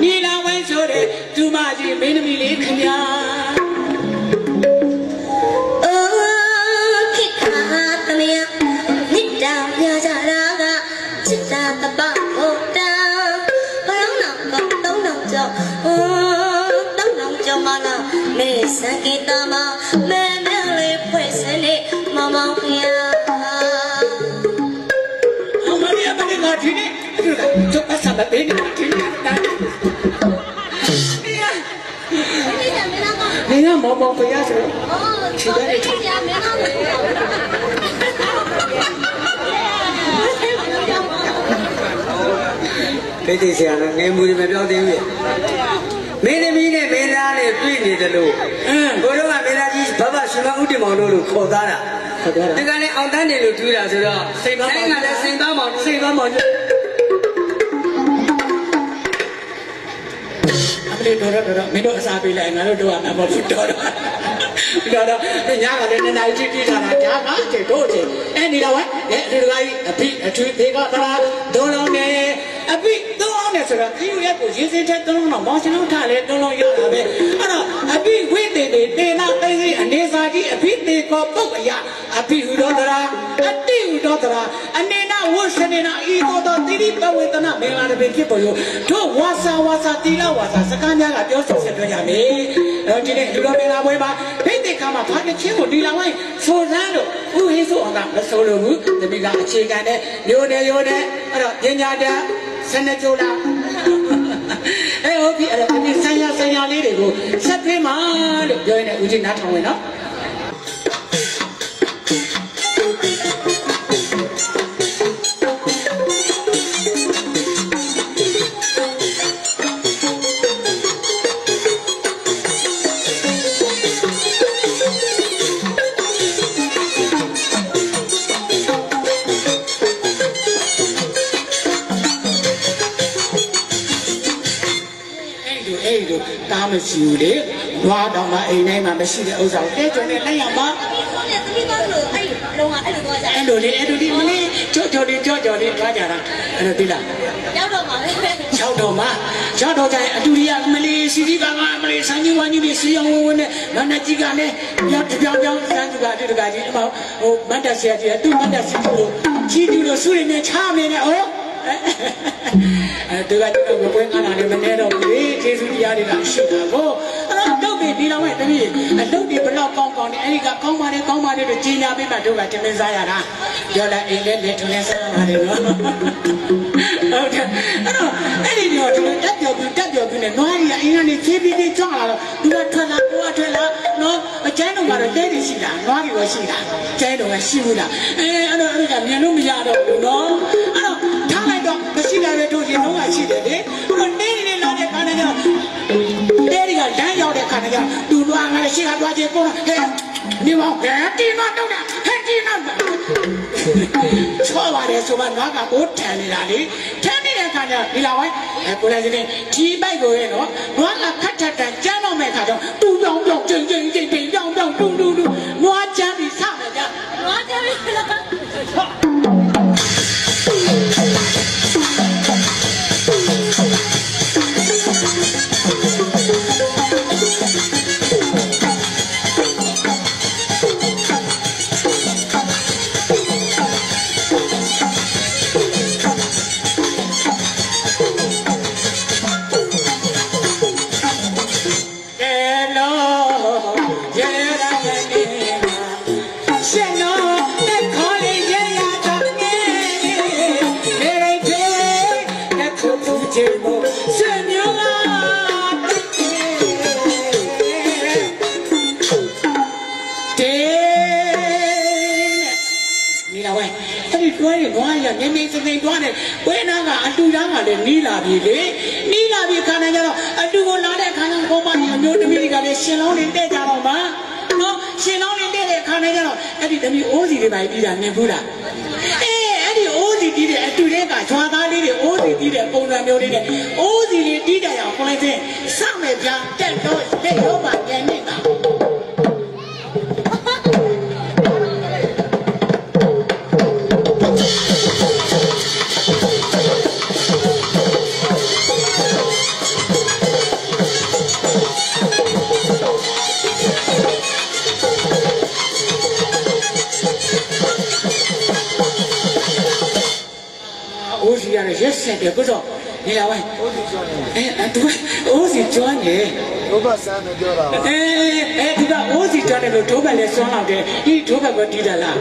नीला वही सोरे तुम्हारी बिन मिली खिया Sakita ma memele pesele mama pia. Amari amari ngati ni, tu pasal apa ni ngati ni? Ni ya mama pia tu. Oh, sudah ni. Kau siapa? Ni mudi macam ni. Mene mene mena le tui ni dulu. Kalau nggak mena ji, bapa cuma udah mau dulu kota lah. Dengan ni awak ni lu tui lah sudah. Saya nggak ada sembah mau. Ambil dorang, minum sapi lah, ngalu doa nak mau dorang. Dorang, ni jangan ada naik cuci sana, jangan cedok je. Ni lawan, ni lagi, tapi cuci tega terang, dorang ni, tapi dorang ni sudah, iu ya puji saya dorang nak macam mana thale, dorang ya apa, tapi wait de nak tadi, ni sahaja, tapi tega pun ya, tapi udah terang, ni nak wash ni nak itu dah tiri bawa tanah, mereka berfikir boleh, tu wasa tila wasa, sekarang jangan biasa sesuatu yang ni, jadi udah mereka boleh Pete kama pakai cewek di lawan, soalnya, itu orang solo, tapi kalau cewek ni, yode, ada jenjada, sana jola, oke, ada ni saya ni dulu, siapa malu, join uji nak tahu na? Masih ada, dua orang ini masih ada usaha. Jadi ni apa? Endoli mana? Jodi, wajar. Tidak. Jauh jadi. Aduh dia Malaysia di bawah Malaysia ni Malaysia mana jika ni yang juga ada gaji mau mana siapa tu mana siapa tu suruh ni cam ni Dengan bukan anak ni menero ni, Yesus dia di dalam syurga. Dau di dalam itu ni, dau di belah kau ni, ini kau mana tu Cina ni macam macam saya lah. Jodoh ini dia tulis sama dia. Ini dia tu, tak ni, nuari ini ni cipi ni cakap, dua telah, no, jangan malu jadi sila, nuari wasila, jangan wasila. Ada kan, ni lu miara no, Thang dok, mesti ada tu je, no asyik deh. Kalau ni lada kananya, dari kan, jangan jauh deh kananya. Dulu angkat asyik ada aje pun, ni mau hati nak tu dah, hati nak. Semua ada semua nak aku tani lagi kananya, ni lawan. Aku lagi ni, tiba gue no, nak kata jangan mereka tu, tu jeng, tu, nuat jadi sama je, nuat jadi Nila bi kana jalo adu ko la de kana ko ma ni nyo temi ka le shin long ni te ja lo ma no shin long ni te le kana jalo adi temi ozi de bai bi da ne bu la adi ozi di de adu de ka chwa ta le de ozi di de pong san myo de ozi le di da ya ko le sin sa me pya tet do te do ba yan ni ka ဆက်တယ်ကိုတော့နေလာဝိုင်းသူအိုးစီကျွမ်းနေဒိုးဘဆန်းနေပြောတာဒီကအိုးစီကျွမ်းတယ်လို့ဒိုးဘလည်းစွမ်းလာတယ်ဒီဒိုးဘကတီးတယ်လား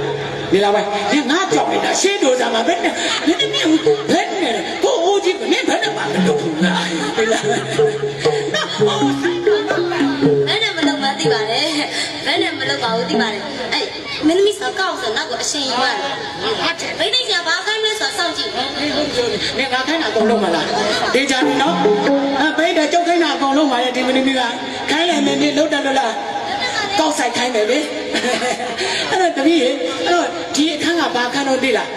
နေလာဝိုင်းဒီငါကြောက်နေတာရှေ့တို့စားမှာဘယ်နဲ့ဘယ်နဲ့ကိုအိုးကြီးကလည်းဘယ်နဲ့မှမလုပ်ဘူးလားဒီလားနော်ဘယ်နဲ့မလုပ်ပါသိပါနဲ့ဘယ်နဲ့မလုပ်ပါဘူးသိပါနဲ့အဲ့မင်းသမီးစကောက်ဆိုနောက်ကိုအရှင်ယူရတယ်ဘိသိညာဘာခိုင်းမလဲဆိုစောင့်ကြည့်နေငါခိုင်းတာအကုန်လုံးမလားဒေချာပြီနော်ဘိတဲ့ကြောက်ခိုင်းတာအကုန်လုံးပါရဲ့ဒီမင်းသမီးကခိုင်းလိုက်မယ်နေလုံးတယ်လို့လားကောက်ဆိုင်ခိုင်းမယ်လေအဲ့တော့တပည့်ရေအဲ့တော့ဒီအခန်းကဘာခန်းတော့သိလား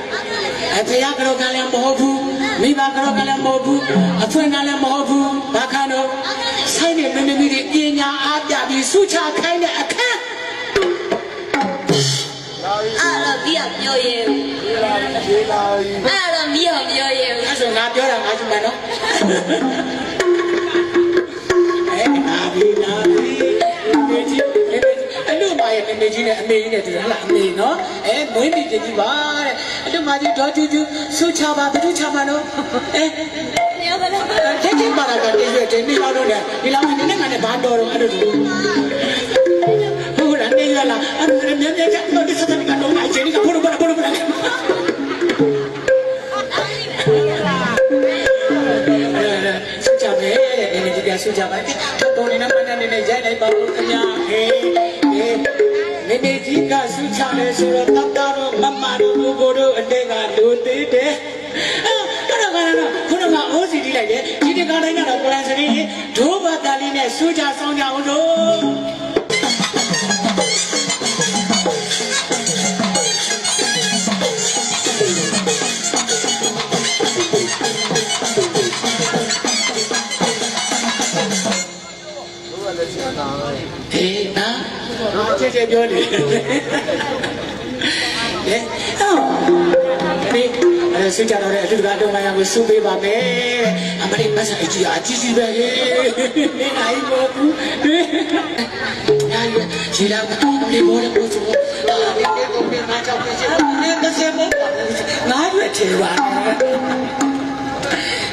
ဖေရကတော့ကလည်းမဟုတ်ဘူးမိဘကတော့ကလည်းမဟုတ်ဘူးအဖွင့်ကလည်းမဟုတ်ဘူးဘာခန်းတော့ဆိုင်နေမင်းသမီးတွေပညာအားပြပြီးစုချခိုင်းတဲ့အခန်းအဲ့တော့ပြီးတော့ပြောရဲအဲ့တော့ပြီးတော့ပြောရဲအဲ့ဆိုငါပြောတာငါကြည့်မယ်နော်နာပြီမေကြီးအဲ့လိုပါရဲ့မေကြီးနဲ့အမေကြီးနဲ့တူလားအမေနော်မွေးပြီးကြီးပါတဲ့အဲ့လိုမှကြီးတော့ကျူးစုချပါဘယ်သူချမှာနော်ချက်ပါတာကတည်းကဒီလောက်တော့ဒီလောက်နေနဲ့ငါနဲ့ဘာတော်တော့အဲ့လိုဟုတ်လားနေရလားအဲ့မြဲတော့ဒီစတဲ့ကတော့အချင်းကဘုရားစုချမယ်တဲ့ဒီကြီးကစုချပါတော်နေနဲ့မနဲ့နေရိုက်လိုက်ပါဦးခင်ဗျာနေကြီးကစုချတယ်ဆိုတော့တောက်တော့မမတို့ဘိုးဘိုးတို့အတဲ့ကလူသေးတယ်အဲ့တော့ခုနကအိုးစီတီးလိုက်တယ်ဒီတကားတိုင်းကတော့ပလန်စရီဒိုးဘတာလေးနဲ့စုချဆောင်ကြအောင်တို့ကျေပြောနေစိတ်ကြတော့တဲ့အတူတူကတော့ငါရကိုစုပေးပါမယ်အမလေးမဆန်အကြီးအကြီးပဲနေနိုင်ပါဘူးညာရီလာကတော့ဒီဘောလေးကိုဆိုဒီကိုပြန်မချောက်ပြချင်တယ်မဆေမောငါရွက်ချေပါ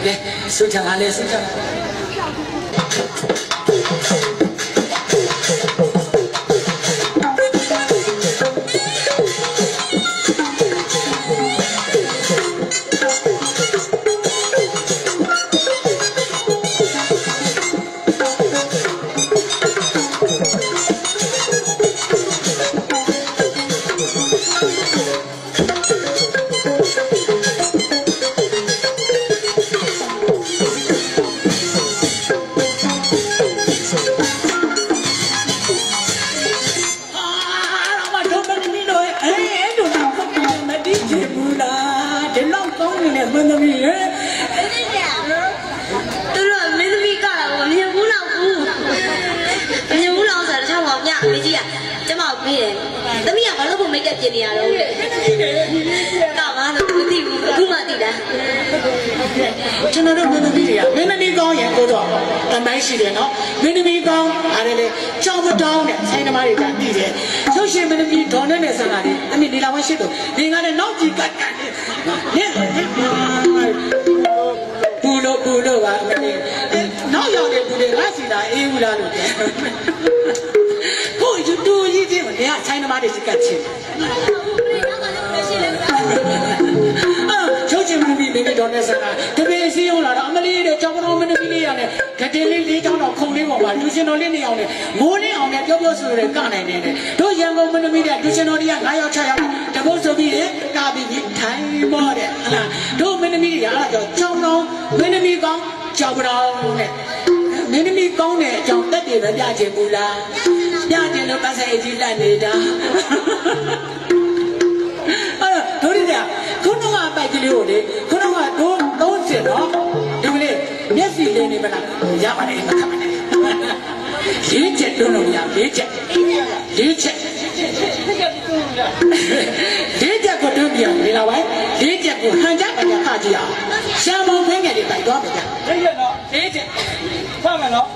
လေစုချလာလေစုချကျွန်တော်တို့မင်းသမီးတွေကမင်းသမီးကောင်းရင်ကိုတော့တမိုင်းရှိတယ်နော်မင်းသမီးကောင်းအားလည်းကြောက်မတောင်းတဲ့ဆိုင်သမားတွေကပြီးတယ်ရုပ်ရှင်မင်းသမီးဒေါ်နဲ့ဆန္ဒတွေအမေဒီလာဝရှိတော့ဒီကလည်းနောက်ကြည့်ကတ်တယ်ဘူလို့ပါမင်းနောက်ရောက်တဲ့ဘူတွေငါစီတာအေးဘူးလားလို့တယ်ဟိုယူတူကြီးချင်းမင်းကဆိုင်သမားတွေစကတ်ချင်းချုပ်ချင်မှုပြီးနေတော့နဲ့ဆန္ဒတပည့်စီးအောင်လာတော့အမလေးတဲ့ကြောင်တော်မင်းသမီးလေးရနဲ့ဂတင်လေး၄ချောင်းတော့ခုံလေးပေါ်မှာလူရှင်တော်လေးနေအောင်နဲ့မိုးလေးအောင်နဲ့ပြောဆိုရဲကနိုင်နေတယ်တို့ရန်ကုန်မင်းသမီးတဲ့လူရှင်တော်တွေက9ယောက်6ယောက်တပုတ်ဆိုပြီးကာပြီးထိုင်မောတဲ့ဟလားတို့မင်းသမီးတွေကအဲ့ဒါကြောင့်ကြောင်တော်မင်းသမီးကောင်းကြောင်တော်နဲ့မင်းသမီးကောင်းတဲ့အကြောင်းတက်တယ်ပဲပြချင်ဘူးလားပြချင်လို့ပတ်စံကြီးလက်နေတာအဲ့တော့တို့တွေကခုနကပိုက်ကလေးကိုလေခုနကတို့30နော်ဒီကလေးမျက်စိလေးနေမလားရပါတယ်မခမနဲ့လေးချက်တွန်းလို့ရလေးချက်လေးချက်ကိုတွန်းပြအောင်ဒီလားဝိုင်းလေးချက်ကိုဟန်ကြပါကြခကြည့်အောင်ရှာမောင်ဖင်းငယ်တွေပိုက်သွားပါကြလေးချက်နော်လေးချက်ဖတ်မယ်နော်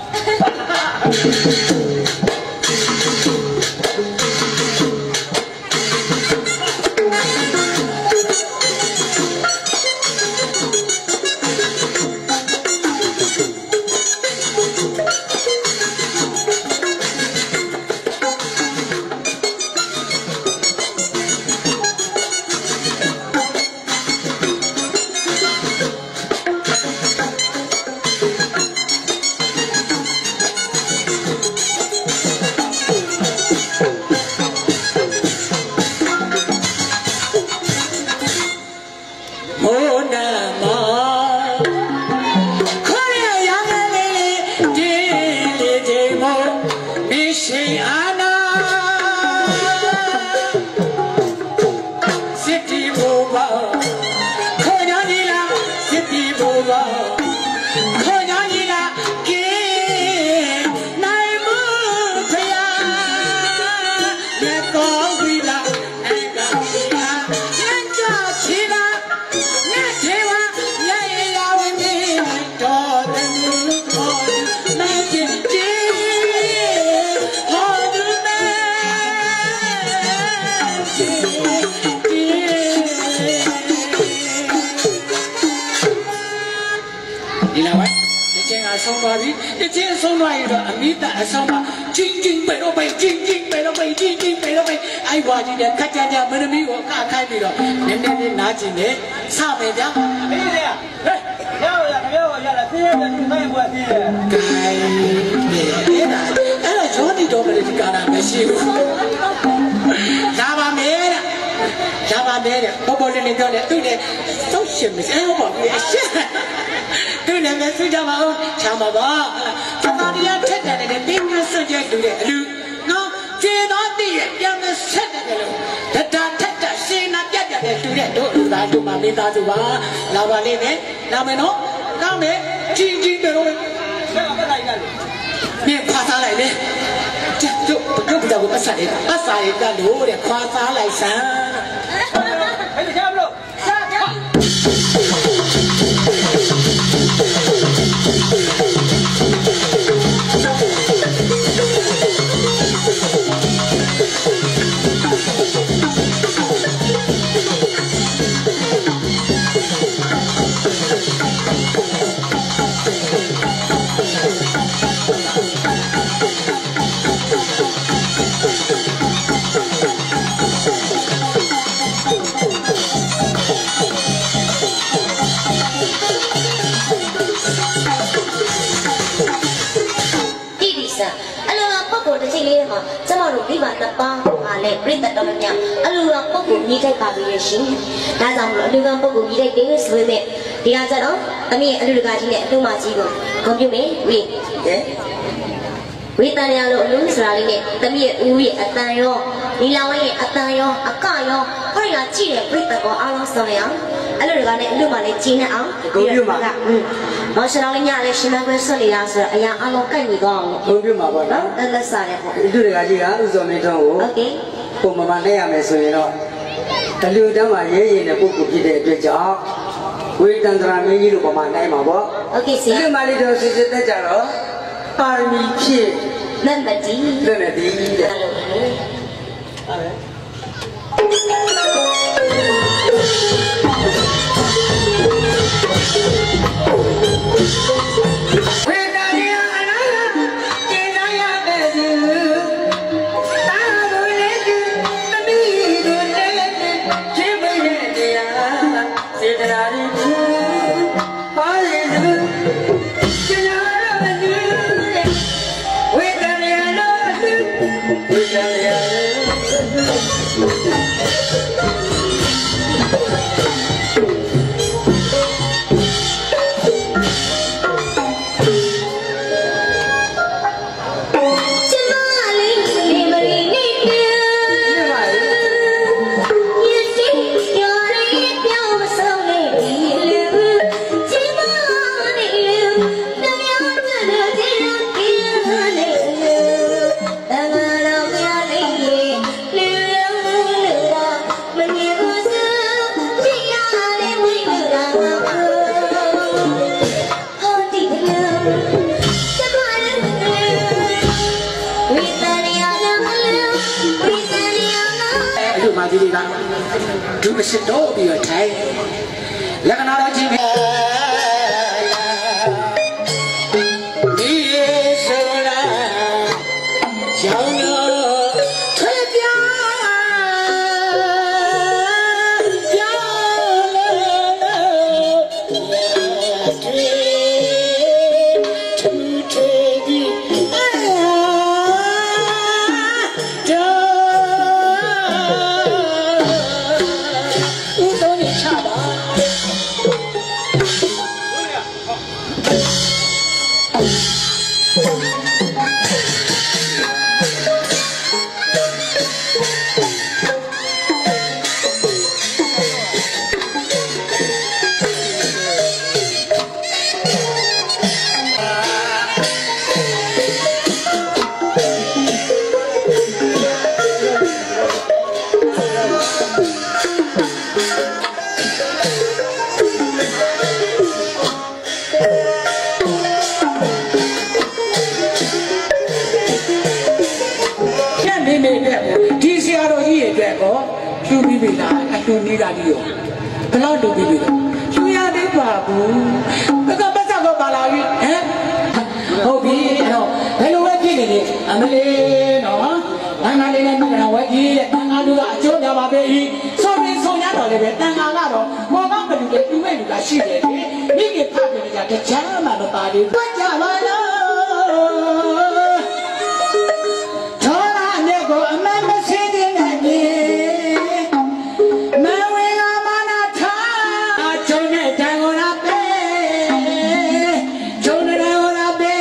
Ana City Boba Konyanila City Boba Konyanila Ke Naimu Paya Yako Vila Ega Yaka Chila Yatewa Yaya Wimi Dodemu Magic xong rồi đi, cái chuyện xong rồi rồi, anh biết tại sao mà chinh bày đâu bày, chinh bày đâu bày, ai qua chỉ để khách cha mới biết có cả khai gì rồi, nên đi nói chuyện đấy, sao vậy chứ? Cái gì à? Đấy, nhau là thế là cái buổi gì? Cái gì đấy là chỗ đi đâu mà đi cả là cái gì? Ra ba mẹ đấy, bố lên cho đấy, tôi này sống chuyện mình sẽ không bỏ gì hết. Tôi này mình suy cho mà ơi, chào mà bỏ, cho tao đi ăn chết này để tìm cái sự chơi đủ để được, nó chơi nó đi, em nó chết này luôn, thật ra xin nó chết để đủ để đủ ra đủ mà mình ta đủ ba, làm vào lên đấy, làm mấy nó, làm mấy, chinh về rồi, miệng khoa sa lại đi, chú bây giờ cũng bắt xài ra đủ để khoa sa lại sáng. Hãy subscribe cho kênh đi vào tập ba mà lệ biết tập đâu nhỉ? Anh lưu bốc cùng như thế cả bây giờ đa dòng là lưu bốc cùng như thế đến với mẹ thì ra cho đó, tao mi anh lưu cái gì nè, lưu mà gì rồi, không biết mấy, vì ta nhà lộ lún sờ lên nè, tao mi uy ở tay yo, đi lao ấy ở tay yo, ở cả yo, hay là chỉ để biết tập có áo sao này anh lưu cái này lưu mà này chỉ nè áo, mà sao lại nhà lại xin mà quên số là sao, anh áo cái gì còn, không biết mà bọn đó, anh là sao này, tôi cái gì cả, tôi mình thôi, cùng mà bạn này làm gì rồi, ta lưu đó mà gì này cũng chỉ để cho Wait and run me you come on, I'm about. Okay, see. You married us is the Jaro. Parmi Chi. Then the tea. Then the tea. Chúng mình sẽ đổ bị ở thay là cái nào đó chỉ đi sơ la cháu nhớ thuê bia တူနေတာဒီရောဘယ်တော့တူပြီးပြီလဲသူရသေးပါဘူးဘယ်ကပတ်သက်ပါလာပြီဟမ်ဟုတ်ပြီအဲ့တော့ဘယ်လိုပဲဖြစ်နေလေအမလေးနော်တန်ခါလေးနဲ့ပြည်တော်ဝဲကြီးတဲ့တန်ခါလူကအကျိုးများပါပဲဆိုရင်ဆိုရတော့လေပဲတန်ခါကတော့ဘောကောင်းကလူတွေတူမဲ့လူကရှိတယ်လေမိခင်ဖတ်ပြကြတဲ့ချမ်းမှမပါသေးဘူးကြပါလားထောရနဲ့ကိုအမမစင်းတဲ့နေမဝေကမနာထားအချုံနဲ့တန်ကိုလာပဲချုံနဲ့တန်ကိုလာပဲ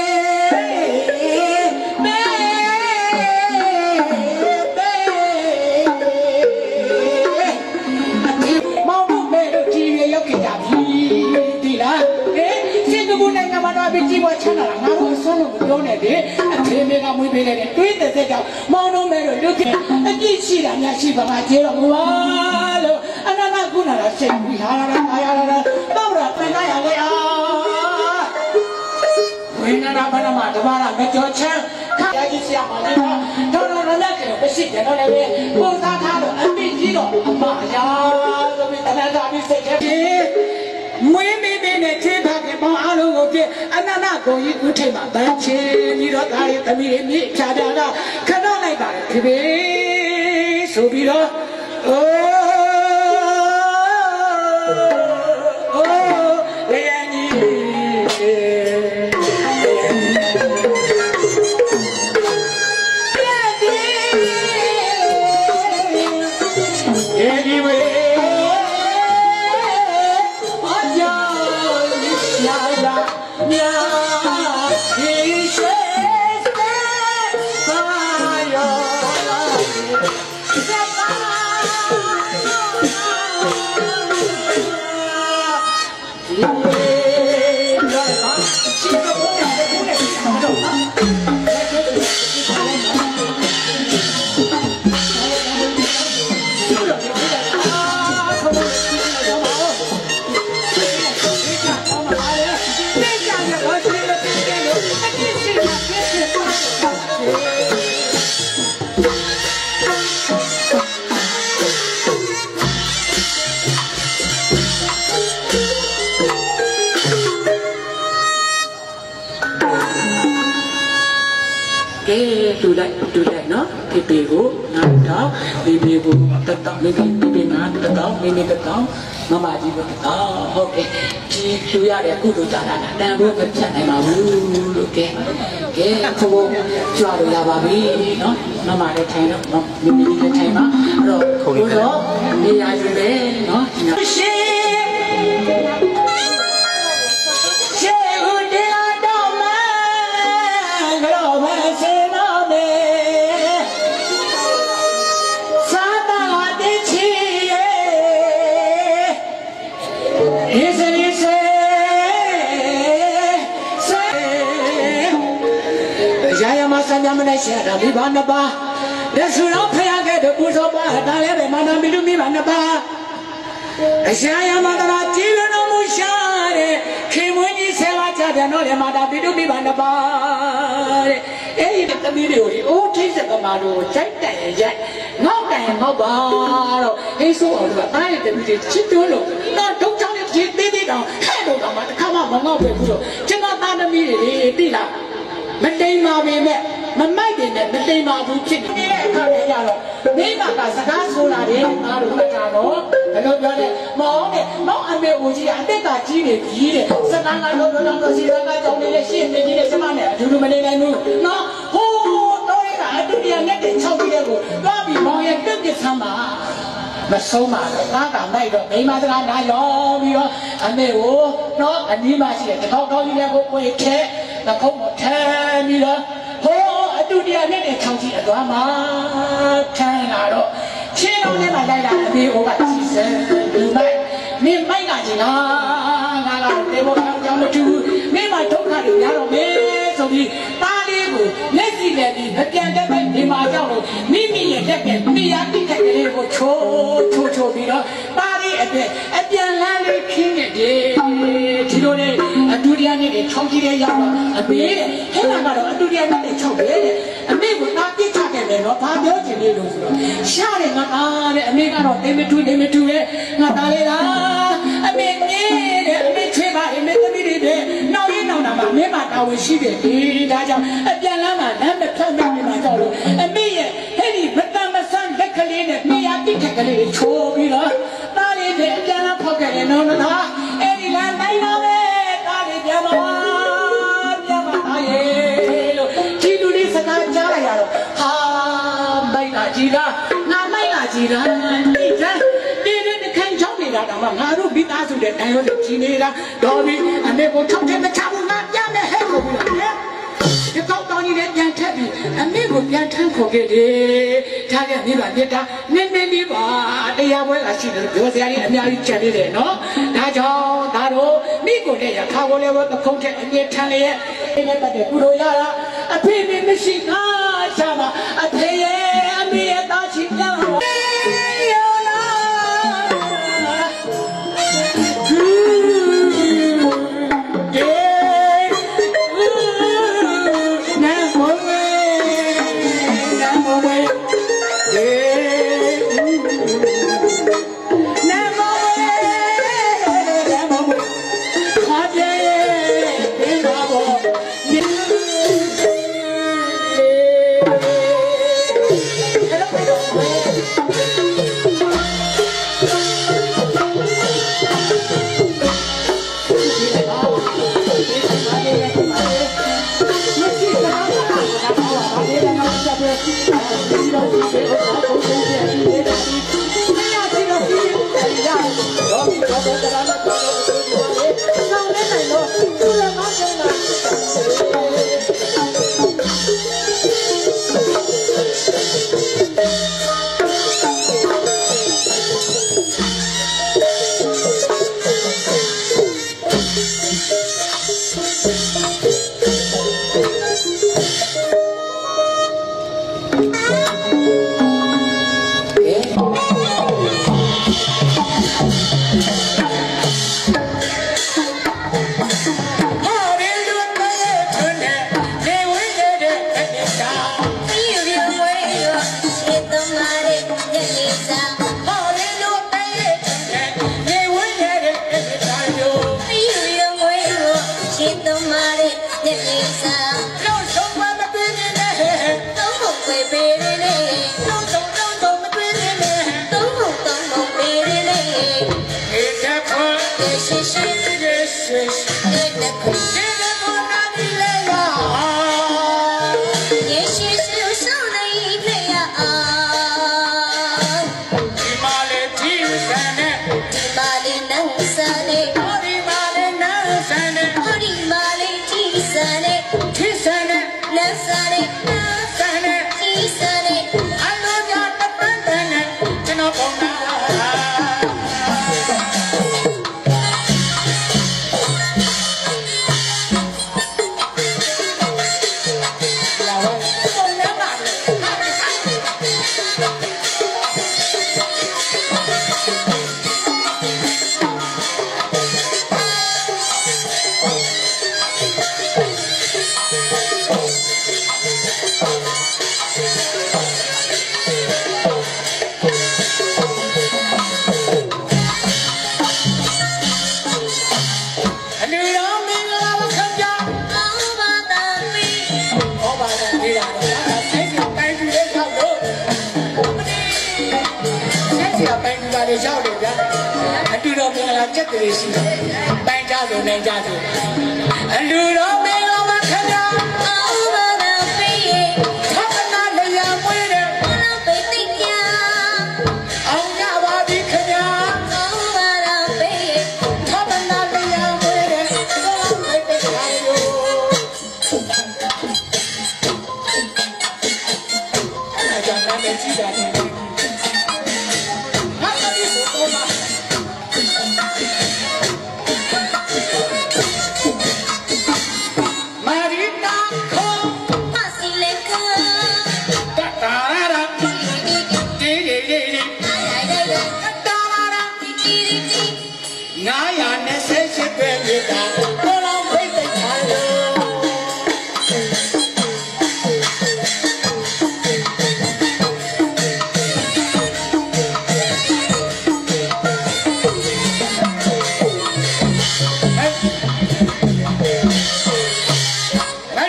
ပြီးကြည့်ဝချမ်းလာငါတို့အဆုံးလို့မပြောနဲ့လေအဖေမေကမွေးပေးလိုက်တယ်တွေးတဲ့ကြောင့်မောင်တို့မဲတို့လူပြအကြည့်ရှိတာများရှိပါမှာကျေတော့မပါလို့အနန္တကုဏလာစိတ်ပြီးဟာလာဟာရလာတော့ရပင်လာရလေအာဝိညာဏဘာနာမတဘာရမကြောချမ်းခါရကြီးဆရာမလေးတော့တော်လက်ကတော့မရှိတယ်တော့လည်းပုံသားထားတော့အပိကြီးတော့အမအရာဆိုပြီးတဏှာတာပြီးစိတ်ထဲမွေးမိမိနဲ့ချင်းဖခင်ပေါင်းအားလုံးကိုပြအနန္တကိုကြီးဥထိတ်မှာဗန်းချင်းပြီးတော့ဒါရီသမီးလေးမြစ်ဖြာတာကခဏလိုက်ပါတယ်ဒီဘေးဆိုပြီးတော့အိုးလေယာဉ်ကြီးတူလိုက်နော်ဒီပေကိုငါတော့ဒီပေကိုတက်တော့မိမိဒီပေငါတက်တော့မိမိတက်တော့မမကြီးပဲဟုတ်ကဲ့ဒီလူရတဲ့ကုသိုလ်ကြတာတန်ဖို့မဖြတ်နိုင်ပါဘူးလို့ကဲခုံကြွားလို့ရပါပြီနော်မမလည်းထိုင်တော့မိမိလည်းထိုင်ပါအဲ့တော့ခုံတော့နေရာယူပဲနော်ရှင်မနဲ့ရှာတာမိဘနှစ်ပါးလက်ဆူတော်ဖယားခဲ့တဲ့ပူဇော်ပါဒါလည်းပဲမာနမီလူမိဘနှစ်ပါးအရှာယမန္တရာကြည်လွန်တော်မူရှာတဲ့ခင်မွင်းကြီးဆဲလာကြပြန်တော့လေမာတာပိတုမိဘနှစ်ပါးတဲ့အဲ့ဒီသမီးတွေကိုအိုးထိတ်စကမာတို့ကြိုက်တယ်ရိုက်ငေါက်တယ်ငေါက်ပါတော့ဟိဆိုးအောင်တို့ကအားရတဲ့ပြည်ချစ်တွန်းလို့တော့ဒုက္ခနဲ့ကြီးသေးသေးတောင်ဟဲ့တော့မှတစ်ခါမှမငေါက်ပဲဘူးတော့ကျွန်တော်သားသမီးတွေတိလားမတိမ်ပါပေမဲ့မမိုက်တယ်နဲ့မတိမ်ပါဘူးဖြစ်နေတဲ့အခါလေးကြတော့မိမကစကားဆိုလာတယ်ငါတို့ကကြတော့ဘယ်လိုပြောလဲမောင်အမေဦးကြီးအတက်ကကြီးနေပြီတဲ့စကားကတော့စီစကားကြောင့်လည်းရှင်းနေကြီးတဲ့ကျမနဲ့အတူတူမနေနိုင်ဘူးနော်ဟိုးတော့ရကအတူတူနဲ့တဲ့6ပြည်ရဲ့ကိုသွားပြီးမောင်ရဲ့ပြုတ်ပြဆမ်းပါမဆုံးပါတော့ငါကမိုက်တော့မိမစကားနားရောပြီးတော့အမေကိုနော်အနီးမှရှိတယ်တကောက်ကောင်းကြီးနဲ့ကိုယ်ခဲတခုံးမထဲပြီးတော့ဟိုးအတူတရားနဲ့တဲ့6ကြီးအသွားမှာခံလာတော့ချင်းလုံးထဲမှာလိုက်လာအမေအိုးကကြီးစံဒီမိုက်မင်းမိုက်ကကြီးလားငါကတေဘောကြောင့်မတူမင်းမဒုက္ခတွေရတော့မယ်ဆိုပြီးတားလေးကိုလက်စီနဲ့ဒီမပြန်တဲ့ဘက်ဒီမှာကြောက်လို့မိမိရဲ့လက်ကမိယာတိခက်ကလေးကိုချိုးပြီးတော့တားလေးအပြန်လန်းလေးခင်းနေတယ်ဒီလိုနဲ့အတူတရားနဲ့6ကြီးရဲ့ရောက်တော့အမေဟဲ့ကတော့အတူတရားနဲ့6ပဲတဲ့အမေကတားပြစ်ချတဲ့ တယ်နော်ဘာပြောချင်လဲလို့ဆိုတော့ရှားတယ်ငါသားတဲ့အမေကတော့နေမတူတဲ့ငါသားလေးလားအမေတဲ့အမေချွေးပါအမေသမီးတွေတဲ့နောက်ရင်းနောက်နာမှာအမေမှာတာဝန်ရှိတယ်ဒီဒါကြောင့်အပြန်လမ်းမှာလမ်းမဖြတ်နိုင်မှာကြောက်လို့အမေရဲ့ဟဲ့ဒီမတန်မဆန်းလက်ကလေးနဲ့နေရာတိခက်ကလေးချိုးပြီးတော့သားလေးတဲ့အပြန်လမ်းဖောက်ခဲ့တယ်နော်သားအဲ့ဒီလမ်းနိုင်ပါပဲသားလေးပြန်ပါသားရဲ့လို့ဒီလူလေးစကားကြားလိုက်ရတော့ဟာမိုက်လာကြီးလားငါမိုက်လာကြီးလားဒီတန်းဒီခန်းချောင်းနေတာတော့ငါတို့မိသားစုတဲ့တိုင်းလို့ကြီးနေတာတော်ပြီအမေကိုထောက်တယ်မချဘူးငါပြမယ်ဟဲ့လို့ပြောတယ်ဒီကောက်တောင်းကြီးလည်းပြန်ထက်ပြီးအမေကိုပြန်ထမ်းခေါ်ခဲ့တယ်ထားခဲ့မိပါမြတ်တာနည်းနည်းလေးပါတရားပွဲကရှိတယ်ပြောစရာကြီးအများကြီးချန်နေတယ်နော်ဒါကြောင့်ဒါတို့မိကိုလည်းရခါကိုလည်းသခုံးတဲ့အမြဲထမ်းလျက်ဒီနေ့ပတ်တဲ့ကုလိုရတာအဖေမေမရှိငါရှာပါအဖေရဲ့အမေရဲ့သားချီပြန်ပါရောက်တယ်ဗျာအတူတော်မင်္ဂလာကြက်ကလေးရှိတယ်တိုင်းကြဆိုနိုင်ကြဆိုအတူတော်မင်္ဂလာပါခင်ဗျာအော်ဘာသာပေးရဲ့သက္ကနာလျာမွေးတယ်ဘုရားပိတ်တိကျအောင်ကြပါပြီခင်ဗျာအော်ဘာသာပေးရဲ့သက္ကနာလျာမွေးတယ်ဘုရားပိတ်တိကျရောအဲ့ဒါကြောင့်နာမည်ကြီးတာတယ်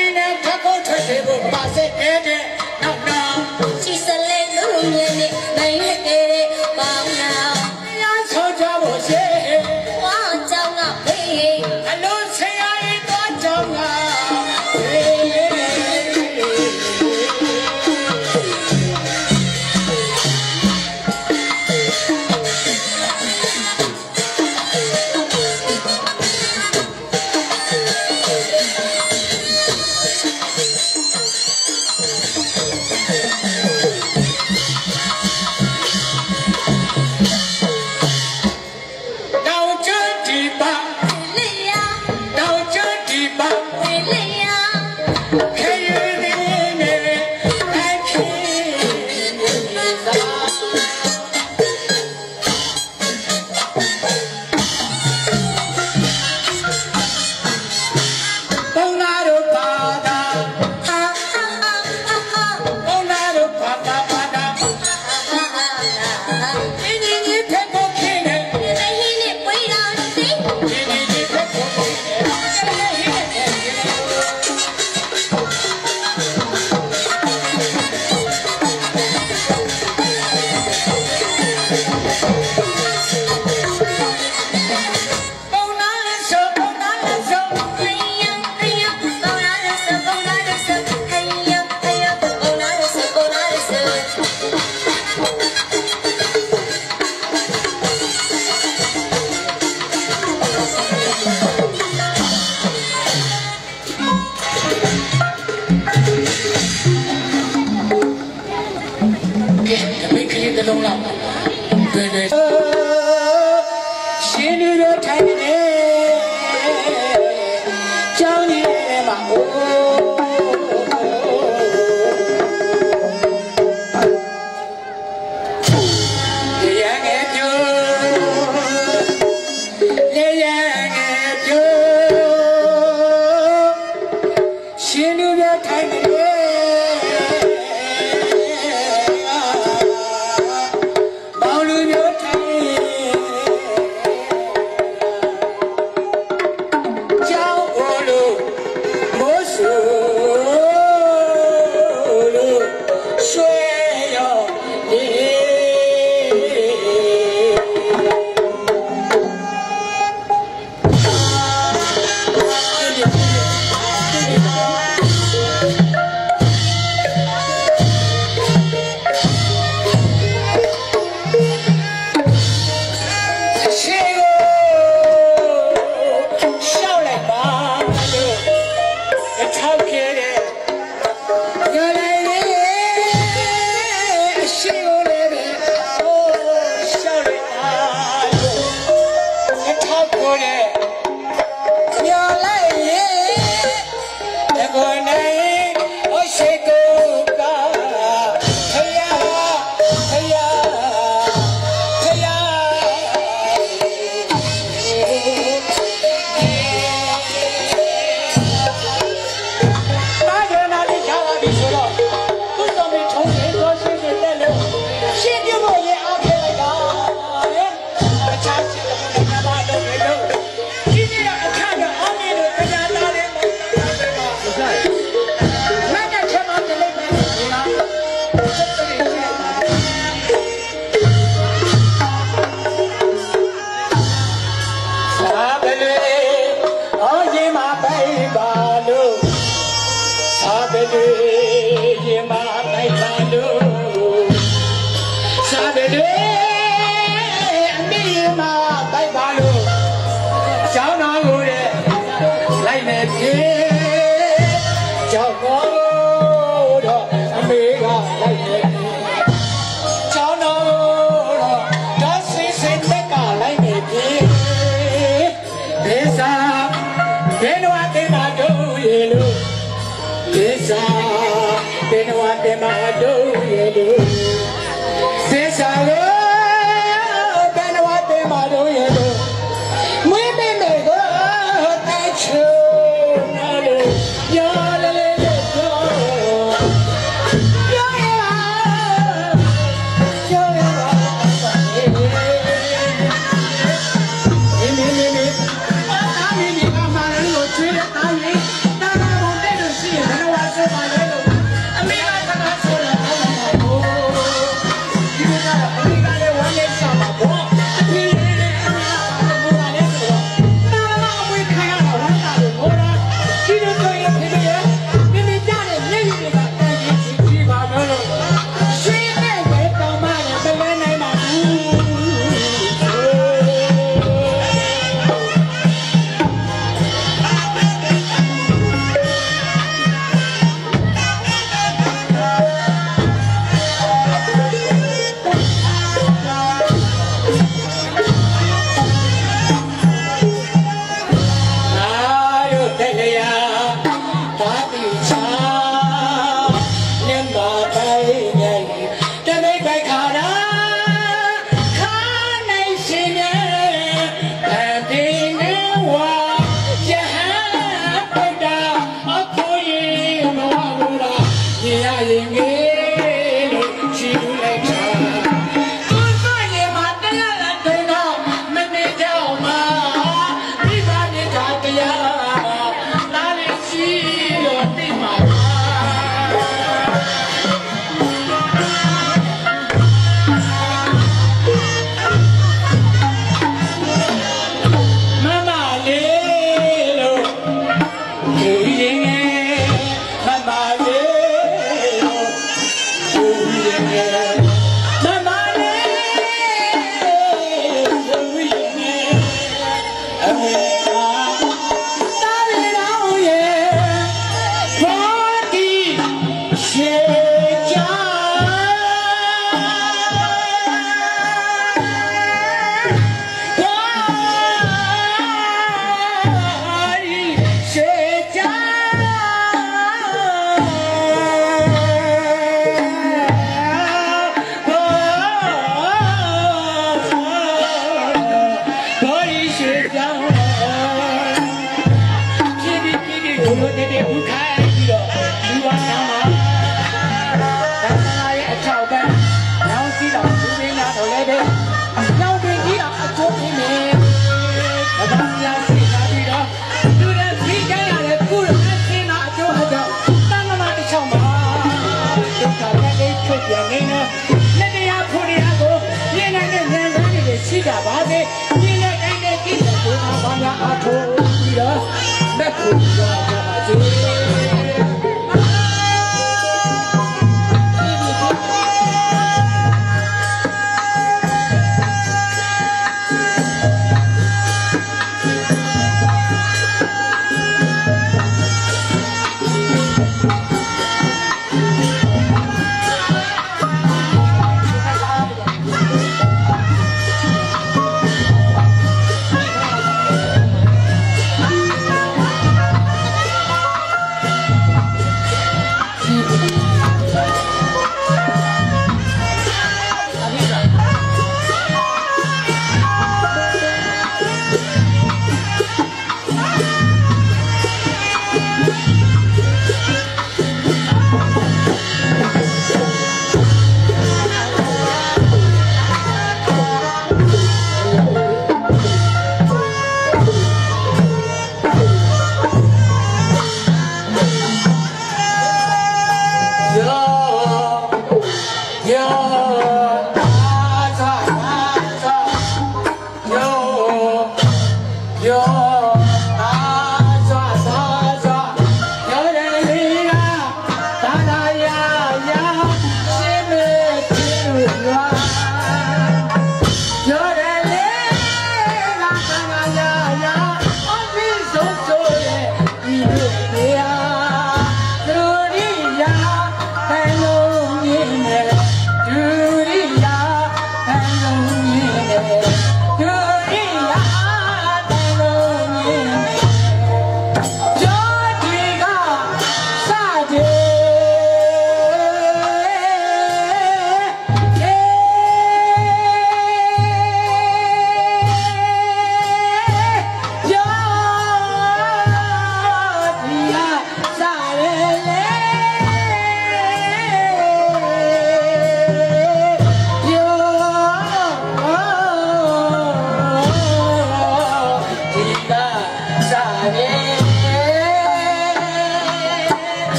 တိုင်းနဲ့ထပ်ဖို့ထွက်စေဖို့ပါစေခဲ့တဲ့နောက်နောက်ရှိစလဲလုံးမြင်နေနိုင်ခဲ့တဲ့ပေါင်းနာရဆောကြဖို့ရှိဝါကြောင့်ကဖေးအလုံးဆရာရဲ့တော့ကြောင့်ကရ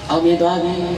အောင်မြင်သွားပြီ